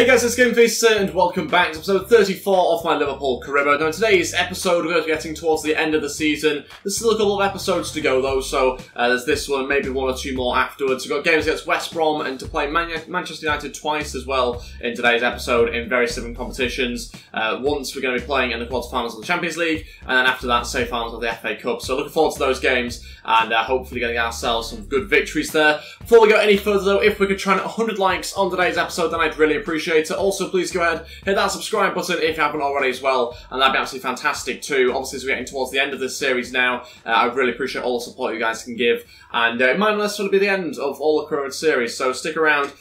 Hey guys, it's Ep34 and welcome back to episode 34 of my Liverpool career mode. Now in today's episode we're going to be getting towards the end of the season. There's still a couple of episodes to go though, so there's this one, maybe one or two more afterwards. We've got games against West Brom and to play Manchester United twice as well in today's episode in very different competitions. Once we're going to be playing in the quarterfinals of the Champions League, and then after that semi-finals of the FA Cup. So looking forward to those games and hopefully getting ourselves some good victories there. Before we go any further though, if we could try and hit 100 likes on today's episode, then I'd really appreciate it. Also, please go ahead, hit that subscribe button if you haven't already as well, and that'd be absolutely fantastic too. Obviously, as we're getting towards the end of this series now, I really appreciate all the support you guys can give, and it might not necessarily be the end of all the current series, so stick around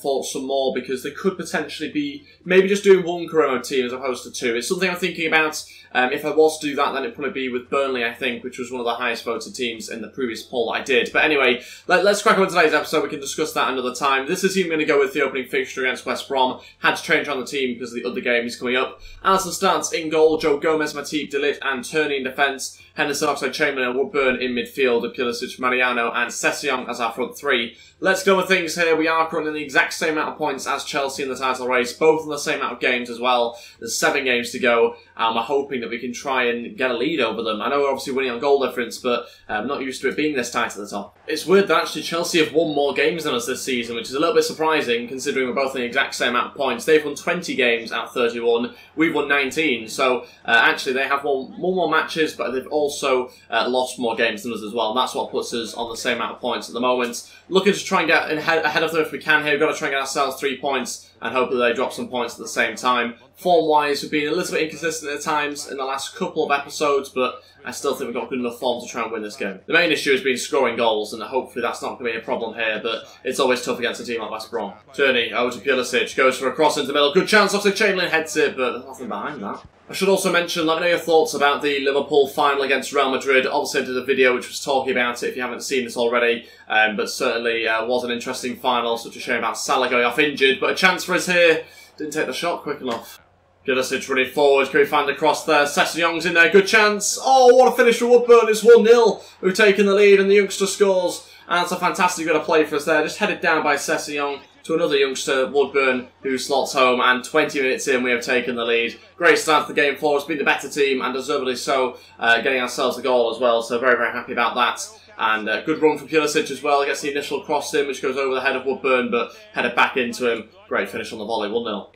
for some more, because they could potentially be maybe just doing one career mode team as opposed to two. It's something I'm thinking about. If I was to do that, then it'd probably be with Burnley, I think, which was one of the highest voted teams in the previous poll I did. But anyway, let's crack on today's episode. We can discuss that another time. This is the team I'm going to go with the opening fixture against West Brom. Had to change on the team because of the other game is coming up. Alisson starts in goal. Joe Gomez, Matip, De Ligt and Tierney in defence. Henderson, Oxlade-Chamberlain and Woodburn in midfield. Pulisic, Mariano and Sessegnon as our front three. Let's go with things here. We are currently in the exact same amount of points as Chelsea in the title race. Both in the same amount of games as well. There's 7 games to go. We're hoping that we can try and get a lead over them. I know we're obviously winning on goal difference, but I'm not used to it being this tight at the top. It's weird that actually Chelsea have won more games than us this season, which is a little bit surprising considering we're both in the exact same amount of points. They've won 20 games out of 31. We've won 19. So actually they have won more matches, but they've also lost more games than us as well. And that's what puts us on the same amount of points at the moment. Looking to try and get ahead of them if we can here. We've got to try and get ourselves 3 points and hope that they drop some points at the same time. Form-wise, we've been a little bit inconsistent at times in the last couple of episodes, but I still think we've got good enough form to try and win this game. The main issue has been scoring goals, and hopefully that's not going to be a problem here, but it's always tough against a team like West Brom. Tierney over to Pulisic, goes for a cross into the middle. Good chance, Oxlade-Chamberlain heads it, but there's nothing behind that. I should also mention, let me know your thoughts about the Liverpool final against Real Madrid. Obviously I did a video which was talking about it if you haven't seen this already, but certainly was an interesting final. Such a shame about Salah going off injured, but a chance for us here. Didn't take the shot quick enough. Pulisic running forward, can we find the cross there? Sessegnon's in there, good chance. Oh, what a finish for Woodburn, it's 1-0. We've taken the lead and the youngster scores. And it's a fantastic bit of play for us there, just headed down by Sessegnon to another youngster, Woodburn, who slots home, and 20 minutes in we have taken the lead. Great start to the game for us, been the better team, and deservedly so, getting ourselves a goal as well, so very, very happy about that. And good run from Pulisic as well, gets the initial cross in, which goes over the head of Woodburn, but headed back into him. Great finish on the volley, 1-0.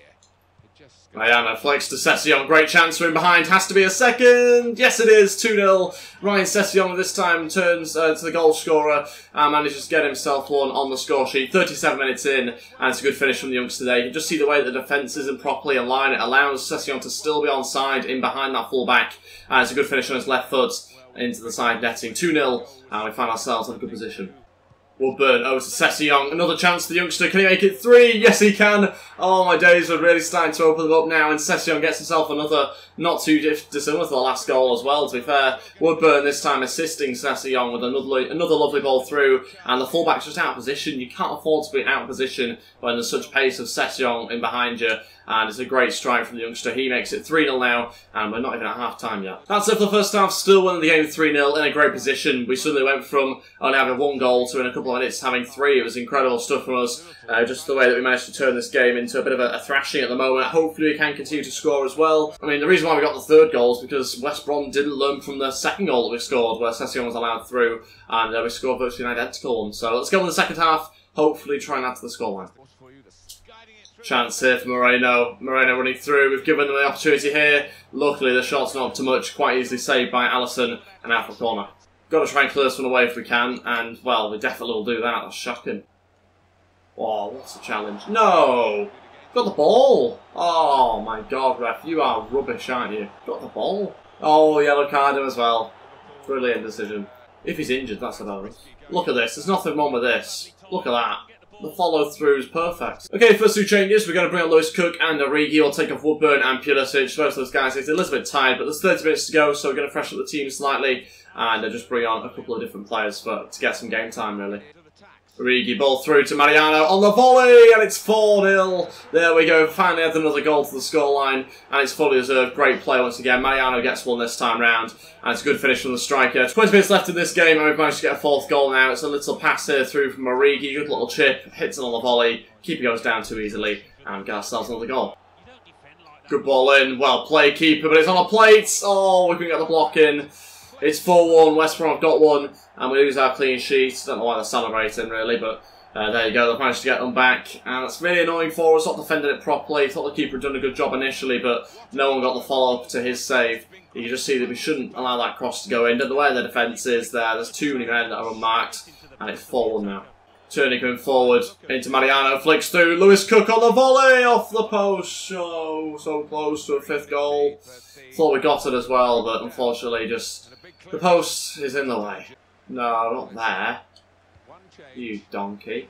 Mariano flicks to Sessegnon, great chance for him behind, has to be a second, yes it is, 2-0. Ryan Sessegnon this time turns to the goal scorer and manages to get himself one on the score sheet, 37 minutes in, and it's a good finish from the youngster there. You can just see the way that the defence isn't properly aligned, it allows Sessegnon to still be onside in behind that full-back, and it's a good finish on his left foot into the side netting, 2-0, and we find ourselves in a good position. Woodburn over to Sessegnon, another chance for the youngster, can he make it 3? Yes he can! Oh my days, we're really starting to open them up now, and Sessegnon gets himself another, not too dissimilar to the last goal as well, to be fair. Woodburn this time assisting Sessegnon with another lovely ball through, and the fullback's just out of position. You can't afford to be out of position when there's such pace of Sessegnon in behind you. And it's a great strike from the youngster. He makes it 3-0 now, and we're not even at half-time yet. That's it for the first half, still winning the game 3-0 in a great position. We suddenly went from only having 1 goal to in a couple of minutes having 3. It was incredible stuff from us. Just the way that we managed to turn this game into a bit of a thrashing at the moment. Hopefully we can continue to score as well. I mean, the reason why we got the 3rd goal is because West Brom didn't learn from the 2nd goal that we scored, where Sessegnon was allowed through, and we scored virtually an identical one. So let's go on the second half, hopefully try and add to the scoreline. Chance here for Moreno. Moreno running through. We've given them the opportunity here. Luckily, the shot's not up to much. Quite easily saved by Alisson and out for the corner. Got to try and clear this one away if we can. And, well, we definitely will do that. That's shocking. Oh, what's the challenge? No! Got the ball! Oh, my God, ref. You are rubbish, aren't you? Got the ball. Oh, yellow card him as well. Brilliant decision. If he's injured, that's a bonus. Look at this. There's nothing wrong with this. Look at that. The follow-through is perfect. Okay, first 2 changes. We're going to bring on Lewis Cook and Origi. We'll take off Woodburn and Pulisic. Both of those guys, it's a little bit tired, but there's 30 minutes to go, so we're going to freshen up the team slightly and just bring on a couple of different players to get some game time, really. Origi ball through to Mariano on the volley, and it's 4-0. There we go, finally had another goal to the scoreline, and it's fully deserved. Great play once again. Mariano gets one this time round, and it's a good finish from the striker. 20 minutes left in this game, and we've managed to get a 4th goal now. It's a little pass here through from Origi, good little chip, hits it on the volley. Keeper goes down too easily, and get ourselves another goal. Good ball in, well played keeper, but it's on a plate. Oh, we couldn't get the block in. It's 4-1, West Brom have got one, and we lose our clean sheet. Don't know why they're celebrating really, but there you go, they've managed to get them back. And it's really annoying for us, not defending it properly. Thought the keeper had done a good job initially, but no one got the follow-up to his save. You can just see that we shouldn't allow that cross to go in. The way the defence is there's too many men that are unmarked, and it's 4-1 now. Turning coming forward into Mariano, flicks through, Lewis Cook on the volley, off the post. Oh, so close to a 5th goal. Thought we got it as well, but unfortunately just the post is in the way. No, not there. You donkey.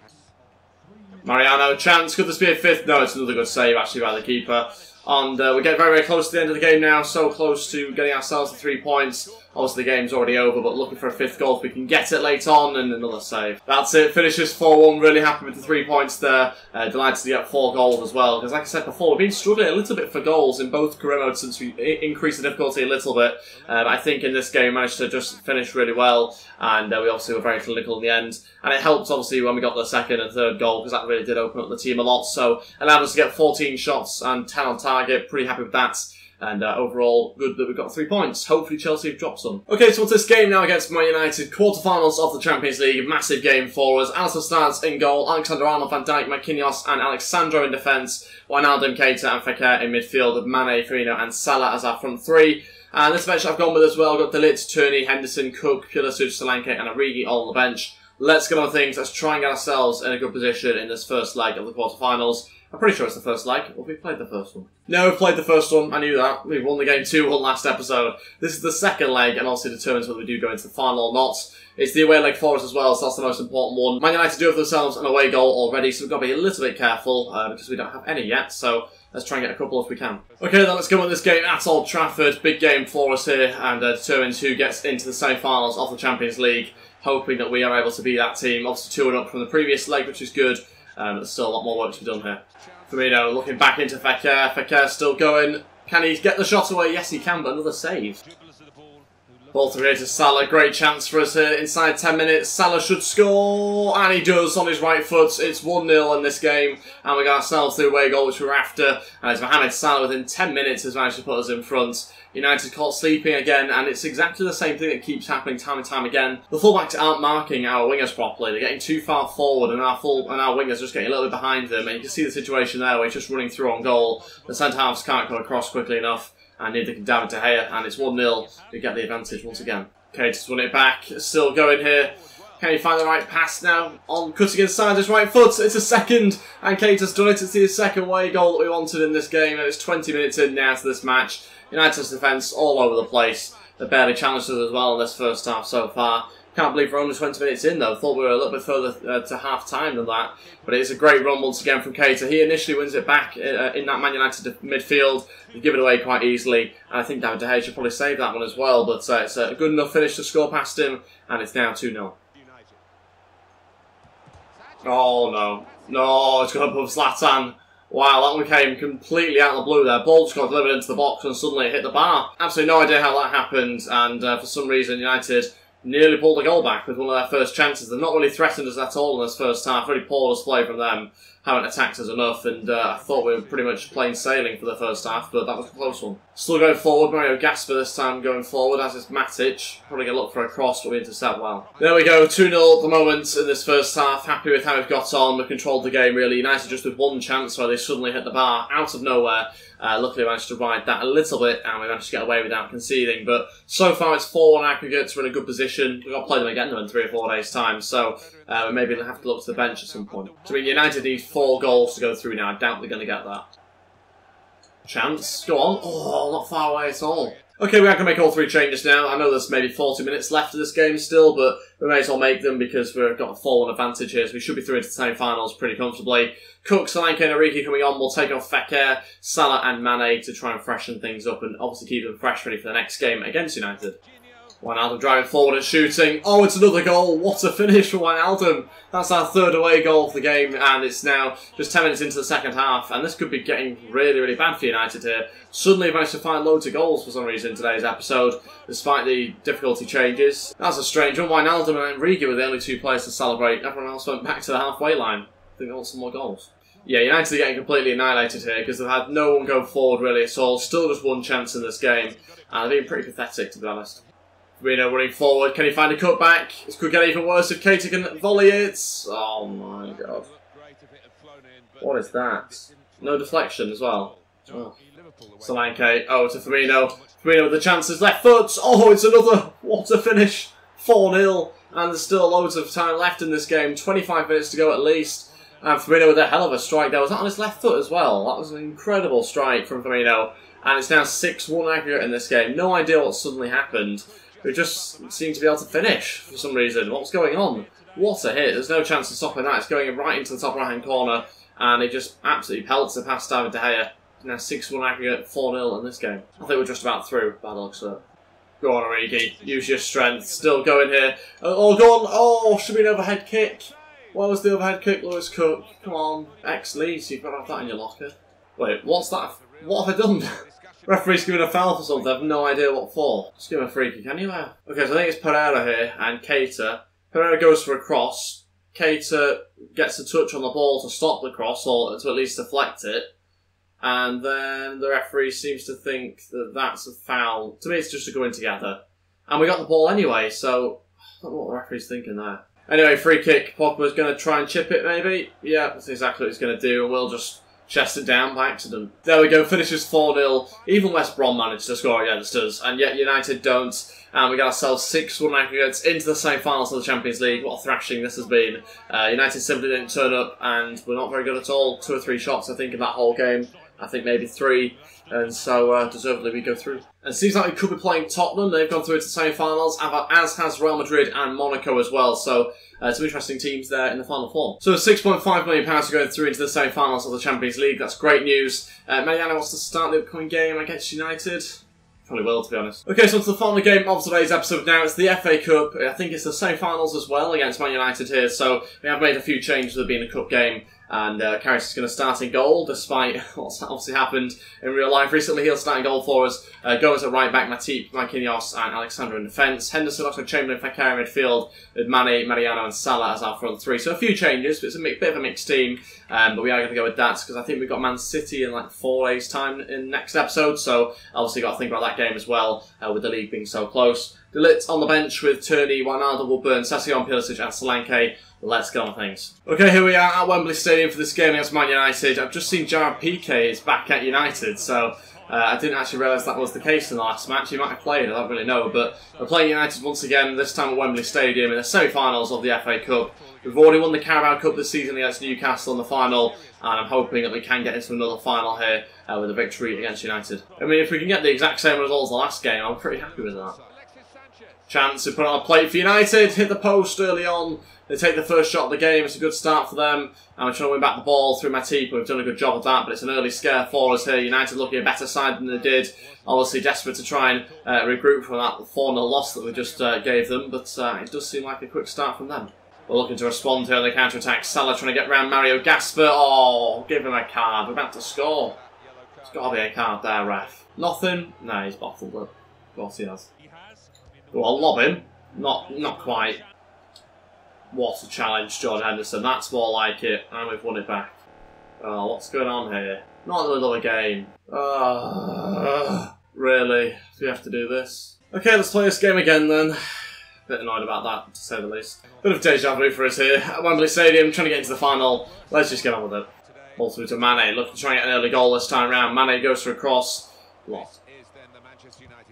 Mariano, chance, could this be a 5th? No, it's another good save actually by the keeper. And we get very, very close to the end of the game now, so close to getting ourselves the 3 points. Obviously the game's already over, but looking for a 5th goal if we can get it late on, and another save. That's it, finishes 4-1, really happy with the 3 points there. Delighted to get 4 goals as well, because like I said before, we've been struggling a little bit for goals in both career modes since we increased the difficulty a little bit. I think in this game we managed to just finish really well, and we obviously were very clinical in the end. And it helped obviously when we got the 2nd and 3rd goal, because that really did open up the team a lot. So allowed us to get 14 shots and 10 on target, pretty happy with that. And overall, good that we've got 3 points. Hopefully Chelsea have dropped some. Okay, so what's this game now against Man United? Quarterfinals of the Champions League. Massive game for us. Alisson starts in goal. Alexander-Arnold, Van Dijk, Marquinhos and Alexandro in defence. Wijnaldum, Keita and Fekir in midfield. Mane, Firmino and Salah as our front 3. And this bench I've gone with as well. I've got De Ligt, Tierney, Henderson, Cook, Pulisic, Solanke and Origi all on the bench. Let's get on things. Let's try and get ourselves in a good position in this first leg of the quarterfinals. I'm pretty sure it's the first leg. Or have we played the first one? No, we've played the first one. I knew that. We won the game 2-1 last episode. This is the second leg, and obviously determines whether we do go into the final or not. It's the away leg for us as well, so that's the most important one. Man United do have themselves an away goal already, so we've got to be a little bit careful, because we don't have any yet, so let's try and get a couple if we can. Okay, then let's go on this game at Old Trafford. Big game for us here, and determines who gets into the semi-finals of the Champions League. Hoping that we are able to beat that team. Obviously 2-1 up from the previous leg, which is good. There's still a lot more work to be done here. Firmino looking back into Fekir. Fekir still going. Can he get the shot away? Yes, he can, but another save. Ball through here to Salah. Great chance for us here. Inside 10 minutes, Salah should score. And he does on his right foot. It's 1-0 in this game. And we got ourselves the away goal, which we were after. And it's Mohamed Salah within 10 minutes has managed to put us in front. United caught sleeping again, and it's exactly the same thing that keeps happening time and time again. The fullbacks aren't marking our wingers properly. They're getting too far forward, and our wingers are just getting a little bit behind them. And you can see the situation there where he's just running through on goal. The centre-halves can't come across quickly enough, and neither can David De Gea, and it's 1-0. We get the advantage once again. Okay, just won it back. Still going here. Can he find the right pass now? On cutting inside his right foot. It's a second, and Keita's done it. It's the second away goal that we wanted in this game, and it's 20 minutes in now to this match. United's defence all over the place. They barely challenged us as well in this first half so far. Can't believe we're only 20 minutes in though. Thought we were a little bit further to half time than that. But it's a great run once again from Keita. He initially wins it back in that Man United midfield. They give it away quite easily. And I think David De Gea should probably save that one as well. But it's a good enough finish to score past him. And it's now 2-0. Oh no. No, it's gone above Zlatan. Wow, that one came completely out of the blue there. Ball just got delivered into the box and suddenly it hit the bar. Absolutely no idea how that happened, and for some reason United nearly pulled the goal back with one of their first chances. They've not really threatened us at all in this first half. Really poor display from them. Haven't attacked us enough, and I thought we were pretty much plain sailing for the first half, but that was a close one. Still going forward, Mario Gasper this time going forward, as is Matic. Probably going to look for a cross, but we intercept well. There we go, 2-0 at the moment in this first half. Happy with how we've got on. We've controlled the game really. United just with one chance where they suddenly hit the bar out of nowhere. Luckily we managed to ride that a little bit, and we managed to get away without conceding. But so far it's 4-1 aggregates. We're in a good position. We've got to play them again in 3 or 4 days' time, so we maybe have to look to the bench at some point. So I mean, United need 4 goals to go through now. I doubt they're going to get that. Chance. Go on. Oh, not far away at all. Okay, we are going to make all 3 changes now. I know there's maybe 40 minutes left of this game still, but we may as well make them because we've got a 4-1 advantage here, so we should be through into the semi-finals pretty comfortably. Cook, Solanke and Origi coming on. We'll take off Fekir, Salah and Mane to try and freshen things up and obviously keep them fresh ready for the next game against United. Wijnaldum driving forward and shooting. Oh, it's another goal. What a finish for Wijnaldum. That's our 3rd away goal of the game, and it's now just 10 minutes into the second half, and this could be getting really, really bad for United here. Suddenly we've managed to find loads of goals for some reason in today's episode, despite the difficulty changes. That's a strange one. Wijnaldum and Origi were the only 2 players to celebrate. Everyone else went back to the halfway line. I think they want some more goals. Yeah, United are getting completely annihilated here because they've had no one go forward really at all. Still just one chance in this game. And they're being pretty pathetic, to be honest. Firmino running forward. Can he find a cutback? This could get even worse if Keita can volley it. Oh my god. What is that? No deflection as well. Oh. Solanke. Oh, to Firmino. Firmino with the chances. Left foot. Oh, it's another. What a finish. 4-0. And there's still loads of time left in this game. 25 minutes to go at least. And Firmino with a hell of a strike there. Was that on his left foot as well? That was an incredible strike from Firmino. And it's now 6-1 aggregate in this game. No idea what suddenly happened. We just seemed to be able to finish for some reason. What's going on? What a hit. There's no chance of stopping that. It's going right into the top right-hand corner. And it just absolutely pelts it past David De Gea. Now 6-1 aggregate, 4-0 in this game. I think we're just about through, by the looks of it. Go on, Origi. Use your strength. Still going here. Oh, go on. Oh, should be an overhead kick. Where was the overhead kick, Lewis Cook? Come on. Ex-Leeds, you've got to have that in your locker. Wait, what's that? What have I done? Referee's giving a foul for something. I have no idea what for. Just give him a free kick anywhere. Okay, so I think it's Pereira here and Keita. Pereira goes for a cross. Keita gets a touch on the ball to stop the cross, or to at least deflect it. And then the referee seems to think that that's a foul. To me, it's just a go in together. And we got the ball anyway, so I don't know what the referee's thinking there. Anyway, free kick. Pogba's going to try and chip it, maybe. Yeah, that's exactly what he's going to do, and we'll just chest it down by accident. There we go, finishes 4-0. Even West Brom managed to score against us, and yet United don't. And we got ourselves 6-1 aggregates into the semi-finals of the Champions League. What a thrashing this has been. United simply didn't turn up, and we're not very good at all. 2 or 3 shots, I think, in that whole game. I think maybe 3. And so, deservedly, we go through. And it seems like we could be playing Tottenham. They've gone through to the semi-finals, as has Real Madrid and Monaco as well. So, some interesting teams there in the final four. So, £6.5 million are going through into the semi-finals of the Champions League. That's great news. Mariano wants to start the upcoming game against United. Probably will, to be honest. Okay, so on to the final game of today's episode now. It's the FA Cup. I think it's the semi-finals as well against Man United here. So, we have made a few changes with it being a cup game. And Karius is going to start in goal, despite what's obviously happened in real life recently. He'll start in goal for us. Goes at right back, Matip, Marquinhos and Alexander in defence. Henderson, Oxford Chamberlain, Fekir in midfield, with Mane, Mariano and Salah as our front three. So a few changes, but it's a bit of a mixed team. But we are going to go with that, because I think we've got Man City in like 4 days' time in next episode. So obviously got to think about that game as well, with the league being so close. De Ligt on the bench with Tierney, Wijnaldum, Woodburn, Sessegnon, Pulisic and Solanke. Let's get on with things. Okay, here we are at Wembley Stadium for this game against Man United. I've just seen Jared Piqué is back at United, so I didn't actually realise that was the case in the last match. He might have played, I don't really know, but we're playing United once again, this time at Wembley Stadium in the semi-finals of the FA Cup. We've already won the Carabao Cup this season against Newcastle in the final, and I'm hoping that we can get into another final here with a victory against United. I mean, if we can get the exact same result as the last game, I'm pretty happy with that. Chance to put on a plate for United, hit the post early on. They take the first shot of the game, it's a good start for them. And we're trying to win back the ball through Matip, we've done a good job of that, but it's an early scare for us here. United looking a better side than they did. Obviously desperate to try and regroup from that 4-0 loss that we just gave them, but it does seem like a quick start from them. We're looking to respond here on the counter-attack. Salah trying to get round Mario Gasper. Oh, give him a card, we're about to score. There's got to be a card there, ref. Nothing? No, he's bottled it. Of course he has. Well, I'll lob him. Not quite. What a challenge, Jordan Henderson. That's more like it. And we've won it back. Oh, what's going on here? Not another game. Really? Do we have to do this? Okay, let's play this game again then. Bit annoyed about that, to say the least. Bit of deja vu for us here. At Wembley Stadium, trying to get into the final. Let's just get on with it. Ball through to Mane. Looking to try and get an early goal this time round. Mane goes for a cross. Blocked.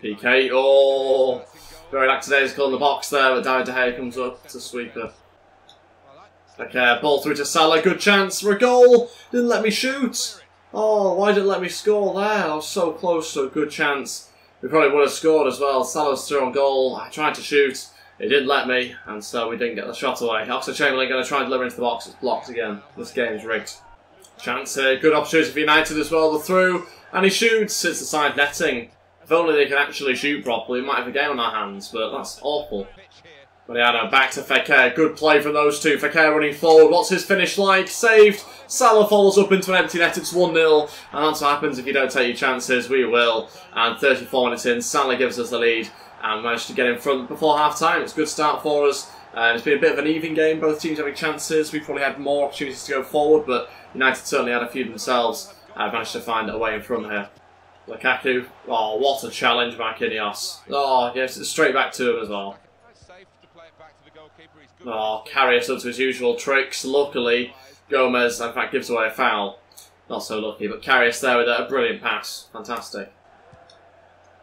PK. Oh! Very lackadaisical in the box there, but David De Gea comes up to sweep it. Okay, ball through to Salah, good chance for a goal! Didn't let me shoot! Oh, why didn't it let me score there? I was so close to a good chance. We probably would have scored as well. Salah's through on goal, I tried to shoot, it didn't let me, and so we didn't get the shot away. Oxford Chamberlain going to try and deliver into the box, it's blocked again. This game's rigged. Chance here, good opportunity for United as well, the through, and he shoots, it's the side netting. If only they can actually shoot properly, we might have a game on our hands, but that's awful. Mariano back to Fekir, good play from those two. Fekir running forward, what's his finish like? Saved! Salah follows up into an empty net, it's 1-0. And that's what happens if you don't take your chances, we will. And 34 minutes in, Salah gives us the lead and managed to get in front before half-time. It's a good start for us. It's been a bit of an even game, both teams having chances. We probably had more opportunities to go forward, but United certainly had a few themselves. Managed to find a way in front here. Lukaku. Oh, what a challenge, Marquinhos. Oh, yes, it's straight back to him as well. Oh, Karius up to his usual tricks. Luckily, Gomez, in fact, gives away a foul. Not so lucky, but Karius there with a brilliant pass. Fantastic.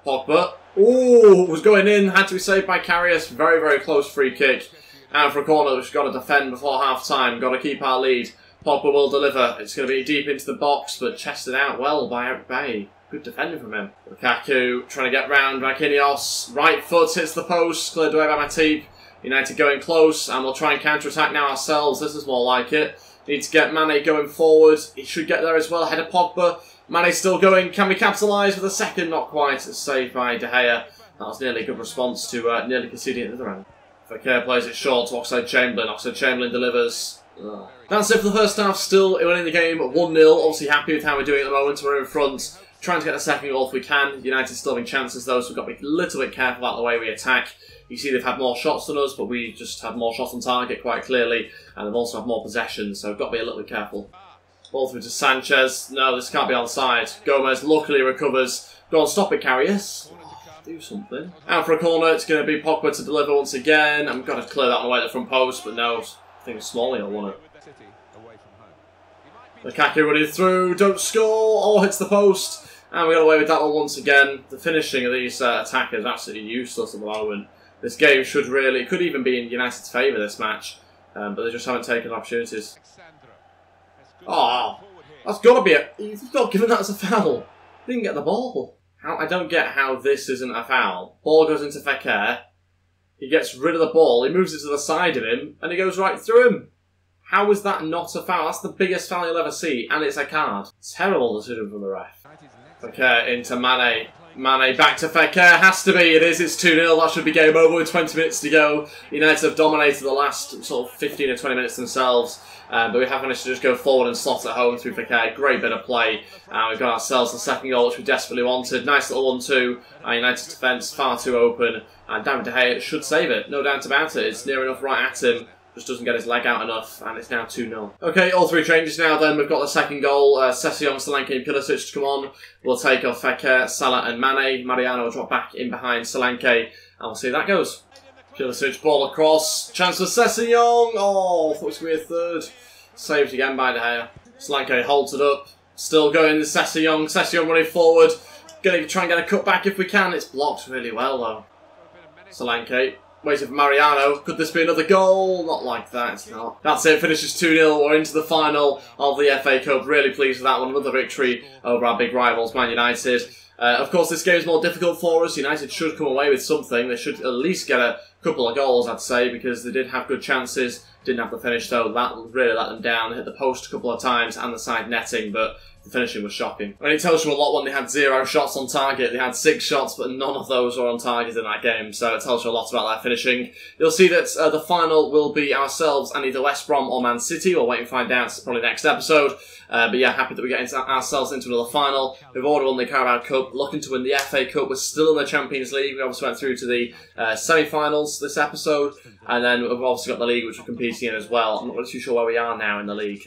Pogba. Ooh, was going in. Had to be saved by Karius. Very, very close free kick. And for a corner, which we've got to defend before half-time. Got to keep our lead. Pogba will deliver. It's going to be deep into the box, but chested out well by Bay. Good defending from him. Lukaku trying to get round Marquinhos. Right foot hits the post. Cleared away by Matip. United going close, and we'll try and counter-attack now ourselves. This is more like it. Need to get Mane going forward. He should get there as well. Ahead of Pogba. Mane still going. Can we capitalise with a second? Not quite. It's saved by De Gea. That was nearly a good response to nearly conceding at the other end. Fekir plays it short to Oxlade-Chamberlain. Oxlade-Chamberlain delivers. Ugh. That's it for the first half. Still winning the game 1-0. Obviously happy with how we're doing at the moment. We're in front. Trying to get the second goal if we can. United still having chances though, so we've got to be a little bit careful about the way we attack. You see they've had more shots than us, but we just have more shots on target quite clearly. And they've also had more possession, so we've got to be a little bit careful. Ball through to Sanchez. No, this can't be onside. Gomez luckily recovers. Go on, stop it, Karius. Do something. Out for a corner, it's going to be Pogba to deliver once again. I'm going to clear that on the way to the front post, but no, I think Smalley will want it. Lukaku running through, don't score, or hits the post. And we got away with that one once again. The finishing of these attackers is absolutely useless at the moment. This game should really, it could even be in United's favour, this match. But they just haven't taken opportunities. Oh, that's got to be a... You've not given that as a foul. He didn't get the ball. I don't get how this isn't a foul. Ball goes into Fekir. He gets rid of the ball. He moves it to the side of him. And he goes right through him. How is that not a foul? That's the biggest foul you'll ever see. And it's a card. Terrible decision from the ref. Fekir into Mane. Mane back to Fekir. Has to be. It is. It's 2-0. That should be game over with 20 minutes to go. United have dominated the last sort of 15 or 20 minutes themselves. But we have managed to just go forward and slot it home through Fekir. Great bit of play. We've got ourselves the second goal, which we desperately wanted. Nice little 1-2. United's defence far too open. And David De Gea should save it. No doubt about it. It's near enough right at him. Just doesn't get his leg out enough, and it's now 2-0. Okay, all three changes now then. We've got the second goal. Session, Solanke and Pulisic to come on. We'll take off Fekir, Salah and Mane. Mariano will drop back in behind Solanke, and we'll see how that goes. Pulisic, ball across. Chance for Session. Oh, thought it was going to be a third. Saved again by De Gea. Solanke holds it up. Still going to Session. Session running forward. Going to try and get a cut back if we can. It's blocked really well, though. Solanke. Waiting for Mariano. Could this be another goal? Not like that, it's not. That's it, finishes 2-0. We're into the final of the FA Cup. Really pleased with that one. Another victory over our big rivals, Man United. Of course, this game is more difficult for us. United should come away with something. They should at least get a couple of goals, I'd say, because they did have good chances. Didn't have the finish, though. That really let them down. Hit the post a couple of times and the side netting, but the finishing was shocking. I mean, it tells you a lot when they had 0 shots on target. They had 6 shots, but none of those were on target in that game, so it tells you a lot about their finishing. You'll see that the final will be ourselves and either West Brom or Man City. We'll wait and find out. It's probably next episode. But yeah, happy that we get ourselves into another final. We've already won the Carabao Cup, looking to win the FA Cup. We're still in the Champions League. We obviously went through to the semi-finals this episode, and then we've obviously got the league, which we're competing in as well. I'm not really too sure where we are now in the league.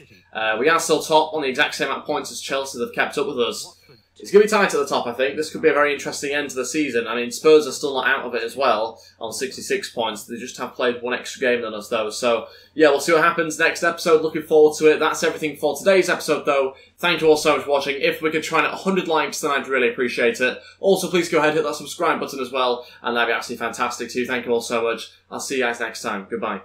We are still top on the exact same amount of points as Chelsea. They've kept up with us. It's going to be tight at the top, I think. This could be a very interesting end to the season. I mean, Spurs are still not out of it as well on 66 points. They just have played one extra game than us, though. So, yeah, we'll see what happens next episode. Looking forward to it. That's everything for today's episode, though. Thank you all so much for watching. If we could try and hit 100 likes, then I'd really appreciate it. Also, please go ahead and hit that subscribe button as well, and that'd be absolutely fantastic too. Thank you all so much. I'll see you guys next time. Goodbye.